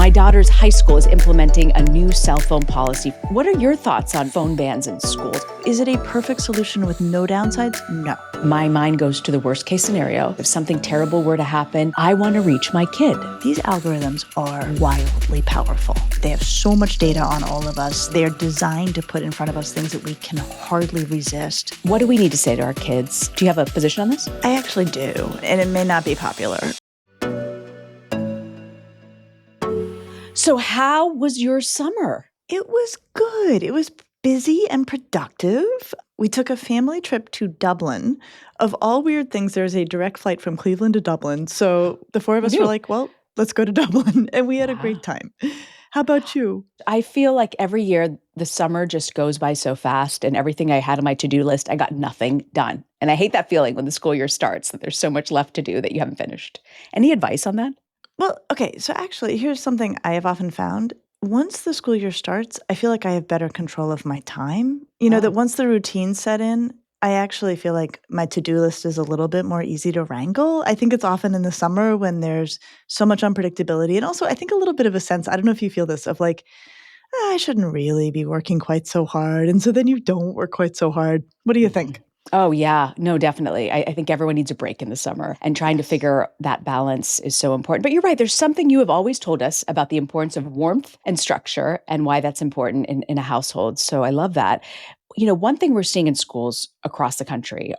My daughter's high school is implementing a new cell phone policy. What are your thoughts on phone bans in schools? Is it a perfect solution with no downsides? No. My mind goes to the worst case scenario. If something terrible were to happen, I want to reach my kid. These algorithms are wildly powerful. They have so much data on all of us. They're designed to put in front of us things that we can hardly resist. What do we need to say to our kids? Do you have a position on this? I actually do, and it may not be popular. So how was your summer? It was good. It was busy and productive. We took a family trip to Dublin. Of all weird things, there's a direct flight from Cleveland to Dublin. So the four of us were like, well, let's go to Dublin. And we had a great time. How about you? I feel like every year the summer just goes by so fast, and everything I had on my to-do list, I got nothing done. And I hate that feeling when the school year starts, that there's so much left to do that you haven't finished. Any advice on that? Well, okay. So actually, here's something I have often found. Once the school year starts, I feel like I have better control of my time. That once the routine set in, I actually feel like my to-do list is a little bit more easy to wrangle. I think it's often in the summer when there's so much unpredictability. And also, I think a little bit of a sense, I don't know if you feel this, of like, I shouldn't really be working quite so hard. And so then you don't work quite so hard. What do you think? Oh, yeah. No, definitely. I think everyone needs a break in the summer, and trying to figure that balance is so important. But you're right. There's something you have always told us about the importance of warmth and structure and why that's important in a household. So I love that. One thing we're seeing in schools across the country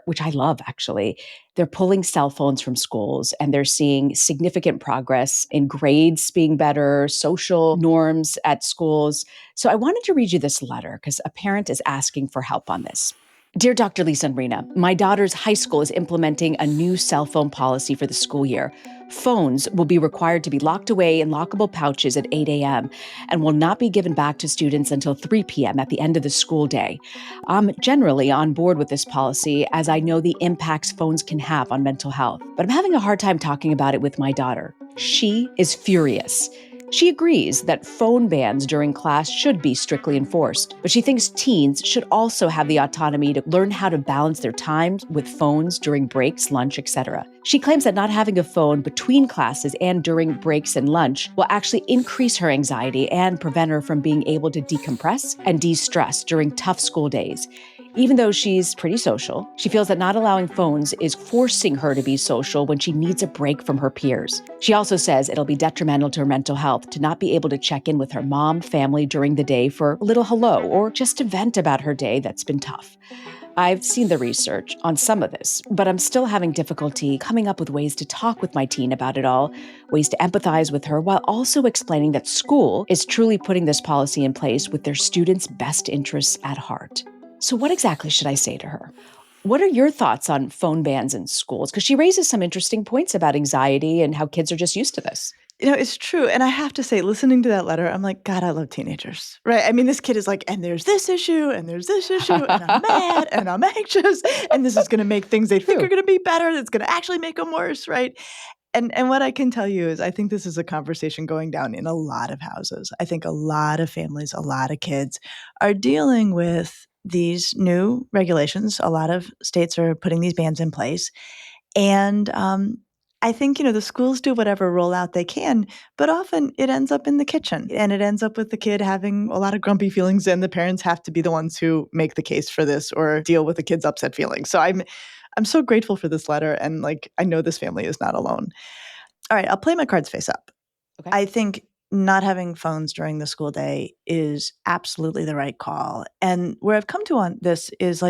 which I love actually, they're pulling cell phones from schools, and they're seeing significant progress in grades being better, social norms at schools. So I wanted to read you this letter because a parent is asking for help on this. Dear Dr. Lisa and Reena, my daughter's high school is implementing a new cell phone policy for the school year. Phones will be required to be locked away in lockable pouches at 8 a.m. and will not be given back to students until 3 p.m. at the end of the school day. I'm generally on board with this policy, as I know the impacts phones can have on mental health. But I'm having a hard time talking about it with my daughter. She is furious. She agrees that phone bans during class should be strictly enforced, but she thinks teens should also have the autonomy to learn how to balance their time with phones during breaks, lunch, etc. She claims that not having a phone between classes and during breaks and lunch will actually increase her anxiety and prevent her from being able to decompress and de-stress during tough school days. Even though she's pretty social, she feels that not allowing phones is forcing her to be social when she needs a break from her peers. She also says it'll be detrimental to her mental health to not be able to check in with her mom, family during the day for a little hello or just to vent about her day that's been tough. I've seen the research on some of this, but I'm still having difficulty coming up with ways to talk with my teen about it all, ways to empathize with her, while also explaining that school is truly putting this policy in place with their students' best interests at heart. So what exactly should I say to her? What are your thoughts on phone bans in schools? Because she raises some interesting points about anxiety and how kids are just used to this. It's true. And I have to say, listening to that letter, I'm like, God, I love teenagers, right? I mean, this kid is like, and there's this issue, and there's this issue, and I'm mad, and I'm anxious, and this is going to make things they think are going to be better. It's going to actually make them worse, right? And what I can tell you is I think this is a conversation going down in a lot of houses. I think a lot of families, a lot of kids are dealing with these new regulations. A lot of states are putting these bans in place. And I think, the schools do whatever rollout they can, but often it ends up in the kitchen, and it ends up with the kid having a lot of grumpy feelings, and the parents have to be the ones who make the case for this or deal with the kid's upset feelings. So I'm so grateful for this letter, and I know this family is not alone. All right, I'll play my cards face up. Okay. I think not having phones during the school day is absolutely the right call. And where I've come to on this is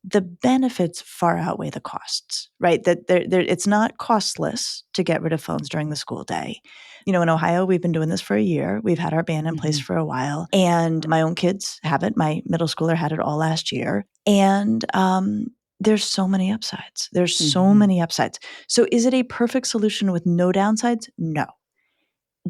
the benefits far outweigh the costs, right? That it's not costless to get rid of phones during the school day. In Ohio, we've been doing this for a year. We've had our ban in place for a while. And my own kids have it. My middle schooler had it all last year. And there's so many upsides. There's so many upsides. So is it a perfect solution with no downsides? No.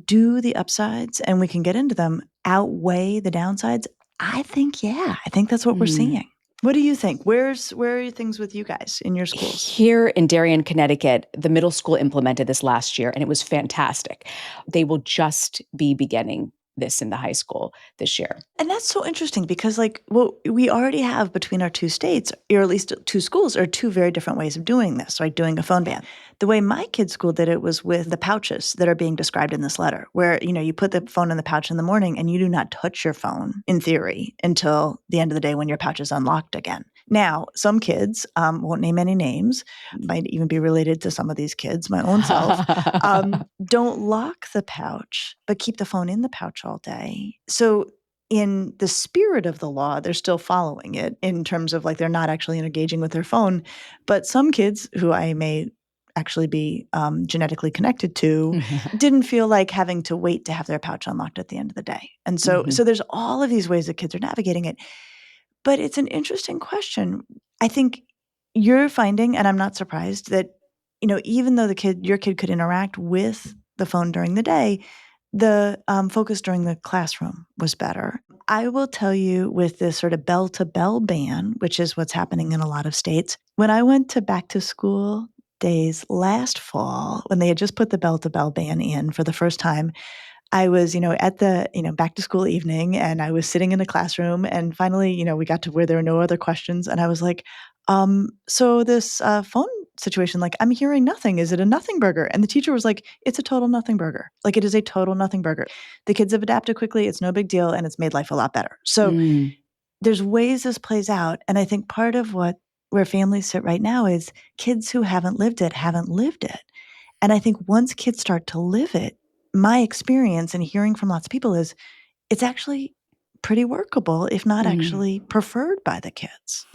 Do the upsides, and we can get into them, outweigh the downsides? I think, yeah. I think that's what we're seeing. What do you think? Where are things with you guys in your schools? Here in Darien, Connecticut, the middle school implemented this last year, and it was fantastic. They will just be beginning this in the high school this year. And that's so interesting because like what we already have between our two states, or at least two schools, are two very different ways of doing this, right? Doing a phone ban. The way my kids' school did it was with the pouches that are being described in this letter, where, you put the phone in the pouch in the morning and you do not touch your phone, in theory, until the end of the day when your pouch is unlocked again. Now, some kids, won't name any names, might even be related to some of these kids, my own self, don't lock the pouch, but keep the phone in the pouch all day. So in the spirit of the law, they're still following it in terms of like they're not actually engaging with their phone. But some kids who I may actually be genetically connected to didn't feel like having to wait to have their pouch unlocked at the end of the day. And so there's all of these ways that kids are navigating it. But it's an interesting question. I think you're finding, and I'm not surprised, that even though your kid could interact with the phone during the day, the focus during the classroom was better. I will tell you, with this sort of bell-to-bell ban, which is what's happening in a lot of states, when I went to back to school days last fall, when they had just put the bell-to-bell ban in for the first time, I was, at the, back to school evening, and I was sitting in the classroom, and finally, we got to where there were no other questions, and I was like, so this phone situation, like, I'm hearing nothing. Is it a nothing burger? And the teacher was like, it's a total nothing burger. Like, it is a total nothing burger. The kids have adapted quickly. It's no big deal, and it's made life a lot better. So there's ways this plays out, and I think part of where families sit right now is kids who haven't lived it haven't lived it. And I think once kids start to live it, my experience and hearing from lots of people is it's actually pretty workable, if not actually preferred by the kids.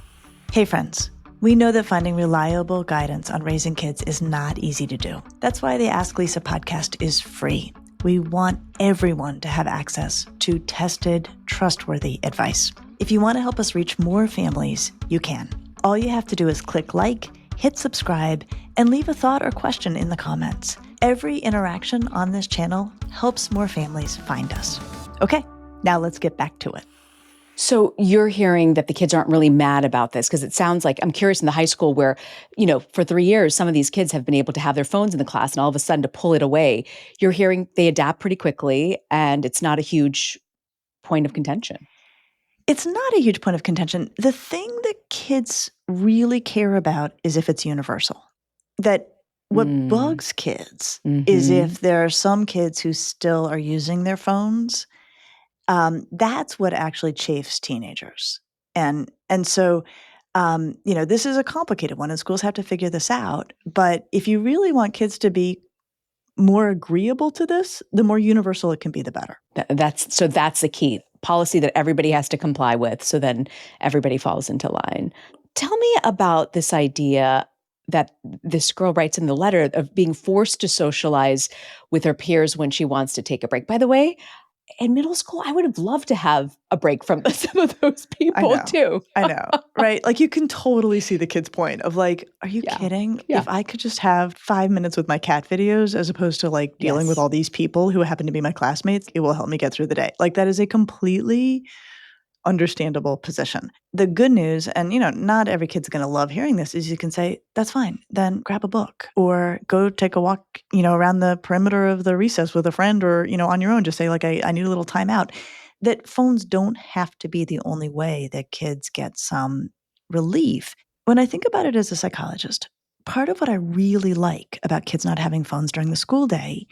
Hey friends, we know that finding reliable guidance on raising kids is not easy to do. That's why the Ask Lisa podcast is free. We want everyone to have access to tested, trustworthy advice. If you want to help us reach more families, you can. All you have to do is click like, hit subscribe, and leave a thought or question in the comments. Every interaction on this channel helps more families find us. Okay, now let's get back to it. So you're hearing that the kids aren't really mad about this, because it sounds like, I'm curious, in the high school where, for 3 years, some of these kids have been able to have their phones in the class, and all of a sudden to pull it away, you're hearing they adapt pretty quickly and it's not a huge point of contention. It's not a huge point of contention. The thing that kids really care about is if it's universal. That what bugs kids is if there are some kids who still are using their phones. That's what actually chafes teenagers. And so, this is a complicated one, and schools have to figure this out. But if you really want kids to be more agreeable to this, the more universal it can be, the better. That's the key policy that everybody has to comply with. So then everybody falls into line. Tell me about this idea that this girl writes in the letter of being forced to socialize with her peers when she wants to take a break. By the way, in middle school, I would have loved to have a break from some of those people too. I know, right? Like, you can totally see the kid's point of like, are you kidding? Yeah. If I could just have 5 minutes with my cat videos as opposed to like dealing with all these people who happen to be my classmates, it will help me get through the day. Like, that is a completely understandable position. The good news, and not every kid's going to love hearing this, is you can say, that's fine, then grab a book or go take a walk, around the perimeter of the recess with a friend, or, on your own, just say like, I need a little time out. That phones don't have to be the only way that kids get some relief. When I think about it as a psychologist, part of what I really like about kids not having phones during the school day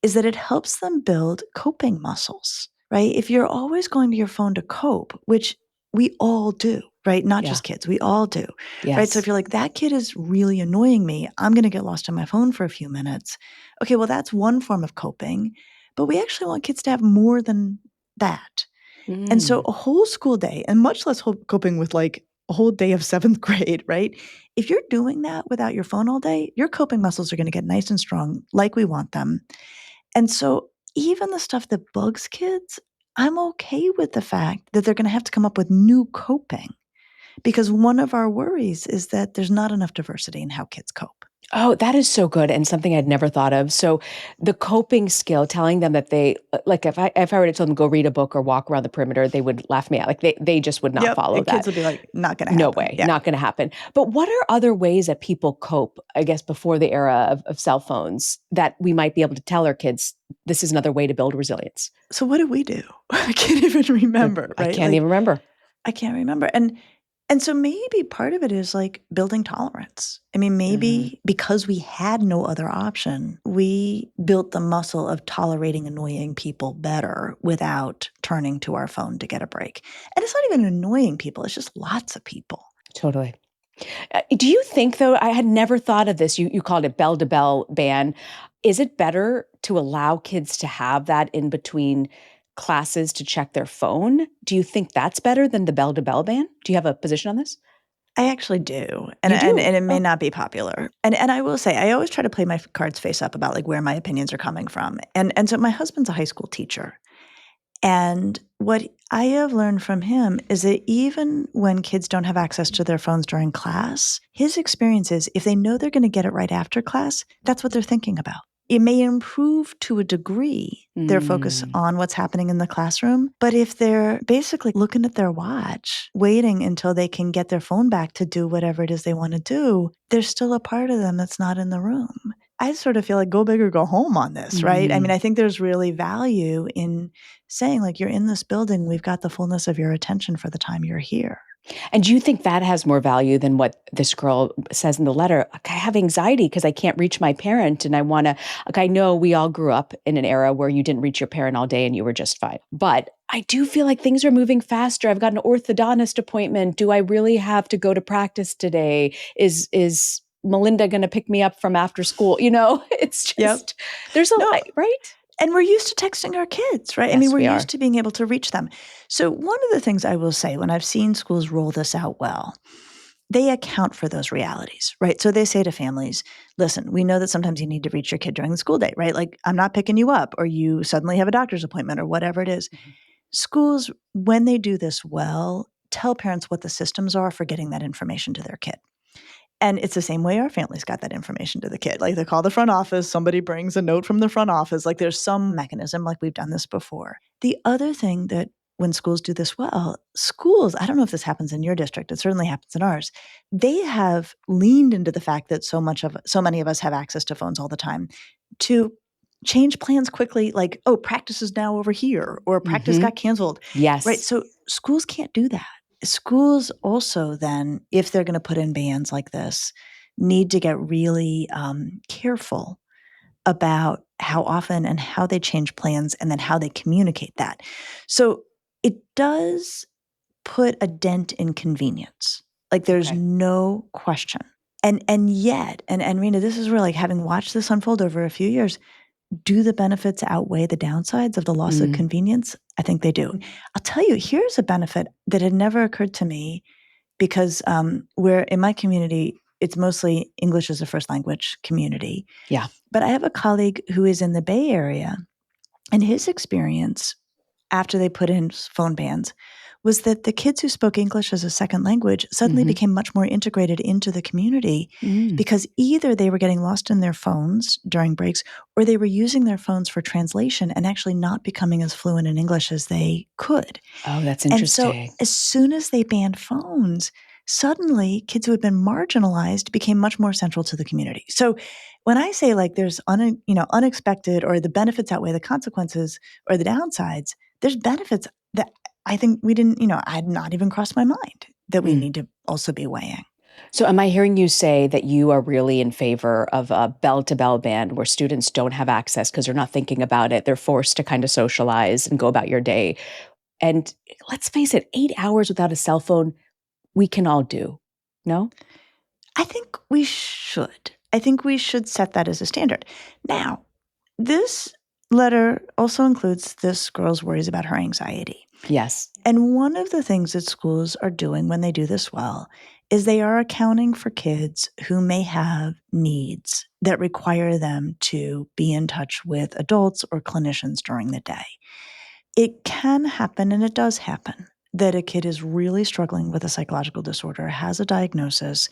is that it helps them build coping muscles. Right? If you're always going to your phone to cope, which we all do, right? Not just kids, we all do, right? So if you're like, that kid is really annoying me, I'm going to get lost on my phone for a few minutes. Okay, well, that's one form of coping, but we actually want kids to have more than that. And so a whole school day, and much less coping with like a whole day of 7th grade, right? If you're doing that without your phone all day, your coping muscles are going to get nice and strong like we want them. And so even the stuff that bugs kids, I'm okay with the fact that they're going to have to come up with new coping, because one of our worries is that there's not enough diversity in how kids cope. Oh, that is so good and something I'd never thought of. So the coping skill, telling them that they like if I were to tell them go read a book or walk around the perimeter, they would laugh me out. Like they just would not Yep, follow and kids that. will be like, "Not gonna No happen." way, Yeah. not going to happen. But what are other ways that people cope, I guess, before the era of cell phones that we might be able to tell our kids this is another way to build resilience? So what do we do? I can't even remember, I right? can't Like, even remember. I can't remember. And so maybe part of it is like building tolerance. I mean, Mhm. maybe because we had no other option, we built the muscle of tolerating annoying people better without turning to our phone to get a break. And it's not even annoying people, it's just lots of people. Totally. Do you think, though, I had never thought of this, you called it bell to bell ban. Is it better to allow kids to have that in between classes to check their phone? Do you think that's better than the bell to bell ban? Do you have a position on this? I actually do, and You and do? and it may Oh, not be popular. And I will say, I always try to play my cards face up about, like, where my opinions are coming from. And so my husband's a high school teacher, and what I have learned from him is that even when kids don't have access to their phones during class, his experience is if they know they're gonna get it right after class, that's what they're thinking about. It may improve to a degree their focus mm. on what's happening in the classroom, but if they're basically looking at their watch, waiting until they can get their phone back to do whatever it is they wanna do, there's still a part of them that's not in the room. I sort of feel like go big or go home on this, right? I mean, Mhm. I think there's really value in saying, like, "You're in this building, we've got the fullness of your attention for the time you're here." And do you think that has more value than what this girl says in the letter? Like, I have anxiety because I can't reach my parent and I want to, like, I know we all grew up in an era where you didn't reach your parent all day and you were just fine. But I do feel like things are moving faster. I've got an orthodontist appointment. Do I really have to go to practice today? Is Melinda going to pick me up from after school? It's Yep. just, there's a, No, right? and we're used to texting our kids, right? I mean, Yes, we're we used are. to being able to reach them. So one of the things I will say when I've seen schools roll this out well, they account for those realities, right? So they say to families, listen, we know that sometimes you need to reach your kid during the school day, right? Like, I'm not picking you up, or you suddenly have a doctor's appointment, or whatever it is. Mhm. Schools, when they do this well, tell parents what the systems are for getting that information to their kid. And it's the same way our families got that information to the kid. Like, they call the front office, somebody brings a note from the front office. Like, there's some mechanism, like we've done this before. The other thing that when schools do this well, schools, I don't know if this happens in your district, it certainly happens in ours. They have leaned into the fact that so many of us have access to phones all the time to change plans quickly, like, oh, practice is now over here, or practice Mhm. got canceled. Right? Yes. So schools can't do that. Schools also then, if they're gonna put in bans like this, need to get really, careful about how often and how they change plans, and then how they communicate that. So it does put a dent in convenience. Like, there's Okay. no question. And yet, and Rena, this is really, like, having watched this unfold over a few years, do the benefits outweigh the downsides of the loss of Mm. convenience? I think they do. I'll tell you, here's a benefit that had never occurred to me because, we're in my community, it's mostly English as a first language community. Yeah. But I have a colleague who is in the Bay Area, and his experience after they put in phone bans was that the kids who spoke English as a second language suddenly Mhm. became much more integrated into the community Mm. because either they were getting lost in their phones during breaks, or they were using their phones for translation and actually not becoming as fluent in English as they could. Oh, that's And so interesting. as soon as they banned phones, suddenly kids who had been marginalized became much more central to the community. So when I say, like, there's unexpected, or the benefits outweigh the consequences or the downsides, there's benefits that I think we didn't, had not even crossed my mind that we Mm. need to also be weighing. So am I hearing you say that you are really in favor of a bell-to-bell ban where students don't have access because 'cause they're not thinking about it, they're forced to kind of socialize and go about your day? And let's face it, 8 hours without a cell phone, we can all do. No? I think we should. I think we should set that as a standard. Now, this letter also includes this girl's worries about her anxiety. Yes. And one of the things that schools are doing when they do this well is they are accounting for kids who may have needs that require them to be in touch with adults or clinicians during the day. It can happen, and it does happen, that a kid is really struggling with a psychological disorder, has a diagnosis,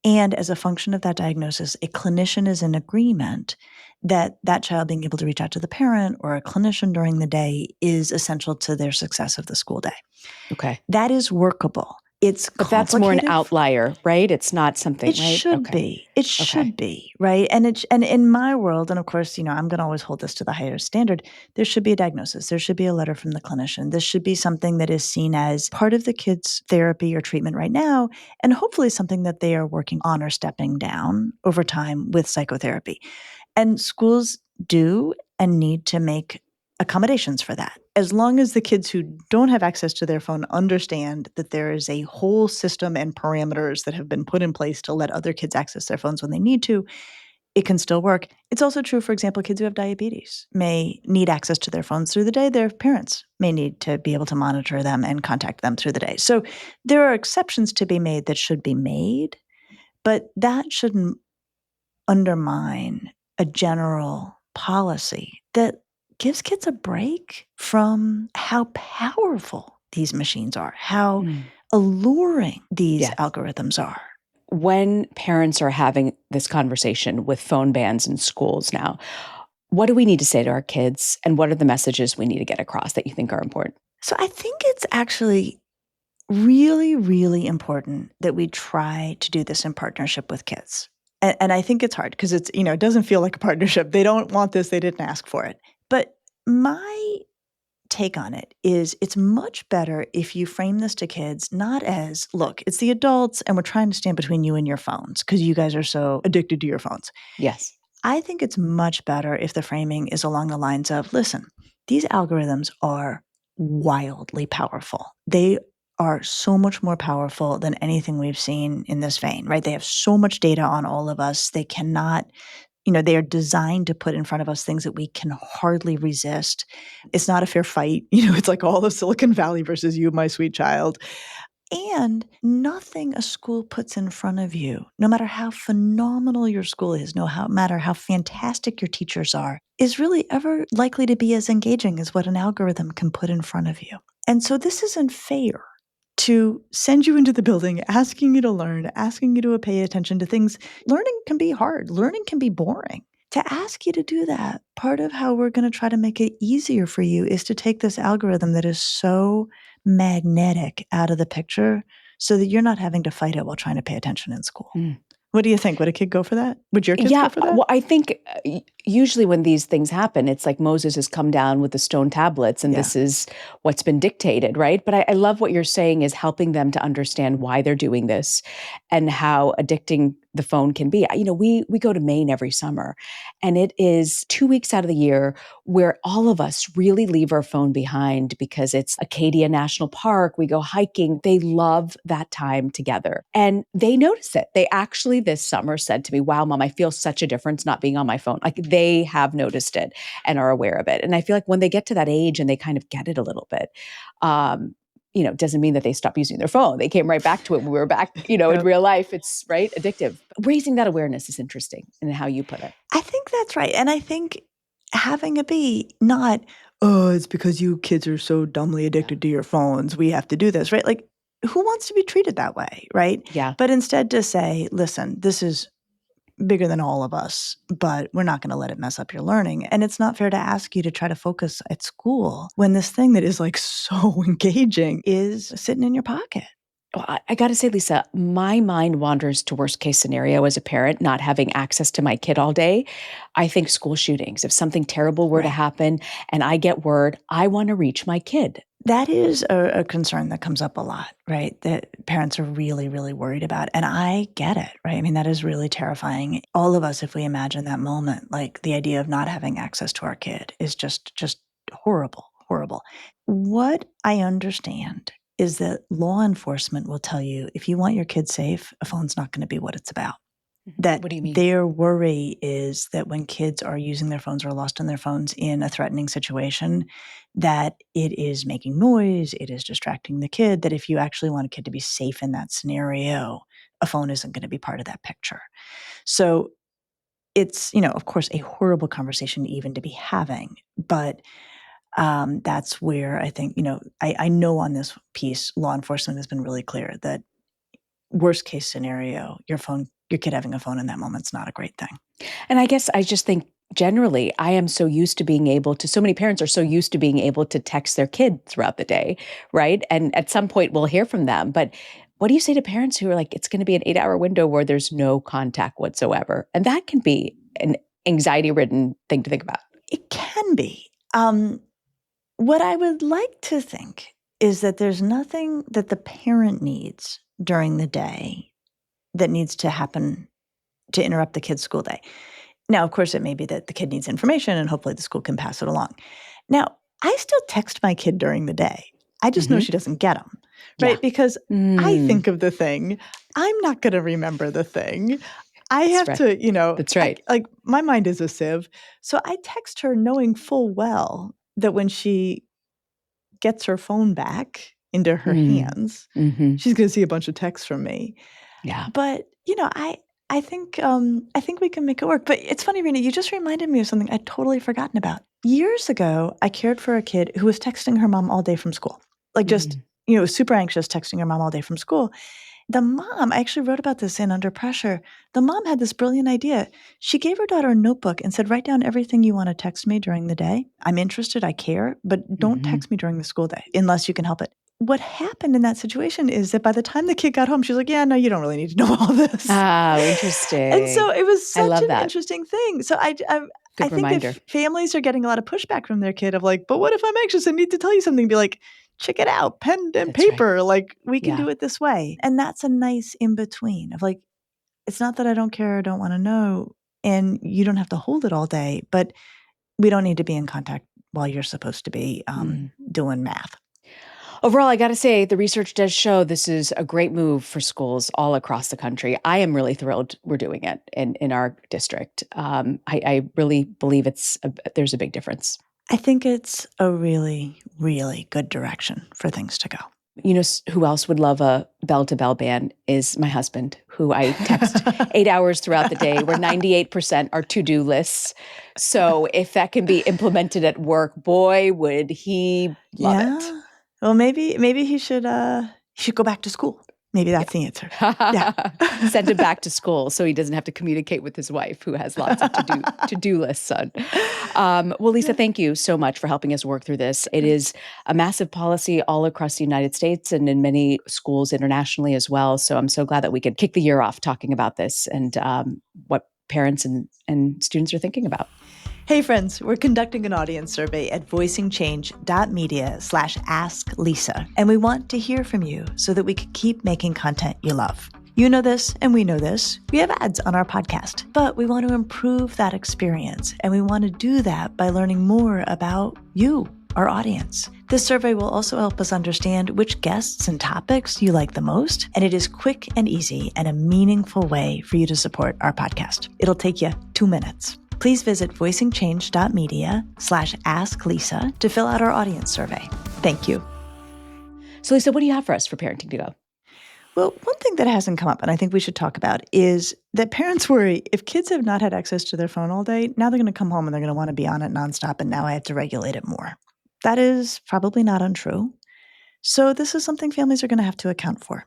and as a function of that diagnosis, a clinician is in agreement that that child being able to reach out to the parent or a clinician during the day is essential to their success of the school day. Okay. That is workable. It's But that's more an complicated. outlier, right? It's not something, It right? should Okay. be. It Okay. should be, right? And in my world, and of course, I'm gonna always hold this to the higher standard, there should be a diagnosis. There should be a letter from the clinician. This should be something that is seen as part of the kid's therapy or treatment right now, and hopefully something that they are working on or stepping down over time with psychotherapy. And schools do and need to make accommodations for that. As long as the kids who don't have access to their phone understand that there is a whole system and parameters that have been put in place to let other kids access their phones when they need to, it can still work. It's also true, for example, kids who have diabetes may need access to their phones through the day. Their parents may need to be able to monitor them and contact them through the day. So there are exceptions to be made that should be made, but that shouldn't undermine a general policy that gives kids a break from how powerful these machines are, how Mm. alluring these Yes. algorithms are. When parents are having this conversation with phone bans in schools now, what do we need to say to our kids, and what are the messages we need to get across that you think are important? So I think it's actually really, really important that we try to do this in partnership with kids. And I think it's hard because it doesn't feel like a partnership. They don't want this, they didn't ask for it. But my take on it is it's much better if you frame this to kids not as, look, it's the adults and we're trying to stand between you and your phones because you guys are so addicted to your phones. Yes. I think it's much better if the framing is along the lines of, listen, these algorithms are wildly powerful. They are so much more powerful than anything we've seen in this vein, right? They have so much data on all of us. They cannot, they are designed to put in front of us things that we can hardly resist. It's not a fair fight. It's like all of Silicon Valley versus you, my sweet child. And nothing a school puts in front of you, no matter how phenomenal your school is, matter how fantastic your teachers are, is really ever likely to be as engaging as what an algorithm can put in front of you. And so this isn't fair to send you into the building, asking you to learn, asking you to pay attention to things. Learning can be hard. Learning can be boring. To ask you to do that, part of how we're going to try to make it easier for you is to take this algorithm that is so magnetic out of the picture so that you're not having to fight it while trying to pay attention in school. Mm. What do you think? Would a kid go for that? Would your kids Yeah, go for that? well, I think usually when these things happen, it's like Moses has come down with the stone tablets, and Yeah. this is what's been dictated, right? But I love what you're saying is helping them to understand why they're doing this and how addicting the phone can be. We go to Maine every summer, and it is 2 weeks out of the year where all of us really leave our phone behind because it's Acadia National Park. We go hiking. They love that time together, and they notice it. They actually this summer said to me, "Wow, Mom, I feel such a difference not being on my phone." Like they have noticed it and are aware of it. And I feel like when they get to that age and they kind of get it a little bit, doesn't mean that they stop using their phone. They came right back to it when we were back, in Yep. real life. It's right addictive. Raising that awareness is interesting in how you put it. I think that's right. And I think having it be not, oh, it's because you kids are so dumbly Yeah. addicted to your phones. We have to do this, right? Like, who wants to be treated that way, right? Yeah. But instead to say, listen, this is bigger than all of us, but we're not going to let it mess up your learning. And it's not fair to ask you to try to focus at school when this thing that is like so engaging is sitting in your pocket. Well, I got to say, Lisa, my mind wanders to worst case scenario as a parent, not having access to my kid all day. I think school shootings. If something terrible were to Right. happen and I get word, I want to reach my kid. That is a concern that comes up a lot, right? That parents are really, really worried about. And I get it, right? I mean, that is really terrifying. All of us, if we imagine that moment, like the idea of not having access to our kid is just horrible, horrible. What I understand is that law enforcement will tell you if you want your kid safe, a phone's not going to be what it's about. That What do you mean? their worry is that when kids are using their phones or lost on their phones in a threatening situation, that it is making noise, it is distracting the kid, that if you actually want a kid to be safe in that scenario, a phone isn't going to be part of that picture. So it's, of course, a horrible conversation even to be having, but That's where I think, I know on this piece, law enforcement has been really clear that worst case scenario, your kid having a phone in that moment's not a great thing. And I guess I just think generally, I am so used to being able to, so many parents are so used to being able to text their kid throughout the day, right? And at some point we'll hear from them. But what do you say to parents who are like, it's going to be an 8-hour window where there's no contact whatsoever? And that can be an anxiety-ridden thing to think about. It can be. What I would like to think is that there's nothing that the parent needs during the day that needs to happen to interrupt the kid's school day. Now, of course, it may be that the kid needs information and hopefully the school can pass it along. Now, I still text my kid during the day. I just know she doesn't get them, right? Yeah. Because I think of the thing. I'm not going to remember the thing. I have to, That's right. like my mind is a sieve. So I text her knowing full well that when she gets her phone back into her hands, she's going to see a bunch of texts from me. Yeah. But, I think we can make it work. But it's funny, Reena, you just reminded me of something I'd totally forgotten about. Years ago, I cared for a kid who was texting her mom all day from school. Like just, super anxious, texting her mom all day from school. The mom, I actually wrote about this in Under Pressure. The mom had this brilliant idea. She gave her daughter a notebook and said, write down everything you want to text me during the day. I'm interested, I care, but don't text me during the school day unless you can help it. What happened in that situation is that by the time the kid got home, she's like, yeah, no, you don't really need to know all this. Oh, interesting. And so it was such an that. interesting thing. So I think reminder. if families are getting a lot of pushback from their kid of like, but what if I'm anxious and need to tell you something? Be like, check it out, pen and paper. Right. Like we can do it this way. And that's a nice in between of like, it's not that I don't care or don't want to know. And you don't have to hold it all day, but we don't need to be in contact while you're supposed to be doing math. Overall, I got to say, the research does show this is a great move for schools all across the country. I am really thrilled we're doing it in our district. I really believe there's a big difference. I think it's a really, really good direction for things to go. You know who else would love a bell-to-bell ban is my husband, who I text 8 hours throughout the day, where 98% are to-do lists. So if that can be implemented at work, boy, would he love it. Well, maybe he should go back to school. Maybe that's the answer. Yeah. Send him back to school so he doesn't have to communicate with his wife, who has lots of to-do lists on. Well, Lisa, thank you so much for helping us work through this. It is a massive policy all across the United States and in many schools internationally as well. So I'm so glad that we could kick the year off talking about this and what parents and students are thinking about. Hey friends, we're conducting an audience survey at voicingchange.media/asklisa, and we want to hear from you so that we can keep making content you love. You know this, and we know this. We have ads on our podcast, but we want to improve that experience, and we want to do that by learning more about you, our audience. This survey will also help us understand which guests and topics you like the most, and it is quick and easy and a meaningful way for you to support our podcast. It'll take you 2 minutes. Please visit voicingchange.media/asklisa to fill out our audience survey. Thank you. So Lisa, what do you have for us for Parenting to Go? Well, one thing that hasn't come up, and I think we should talk about, is that parents worry if kids have not had access to their phone all day, now they're going to come home and they're going to want to be on it nonstop, and now I have to regulate it more. That is probably not untrue. So this is something families are going to have to account for.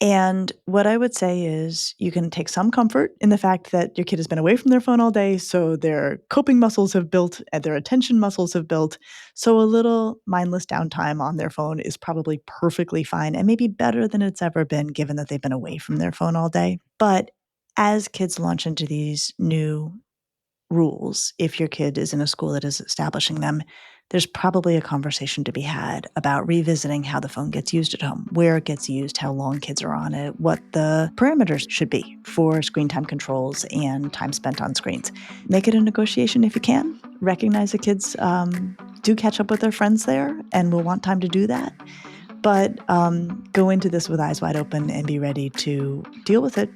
And what I would say is you can take some comfort in the fact that your kid has been away from their phone all day, so their coping muscles have built and their attention muscles have built. So a little mindless downtime on their phone is probably perfectly fine and maybe better than it's ever been given that they've been away from their phone all day. But as kids launch into these new rules, if your kid is in a school that is establishing them, there's probably a conversation to be had about revisiting how the phone gets used at home, where it gets used, how long kids are on it, what the parameters should be for screen time controls and time spent on screens. Make it a negotiation if you can. Recognize that kids do catch up with their friends there and will want time to do that. But go into this with eyes wide open and be ready to deal with it,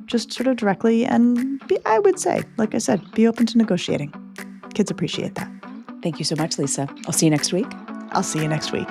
just sort of directly. And I would say, like I said, be open to negotiating. Kids appreciate that. Thank you so much, Lisa. I'll see you next week. I'll see you next week.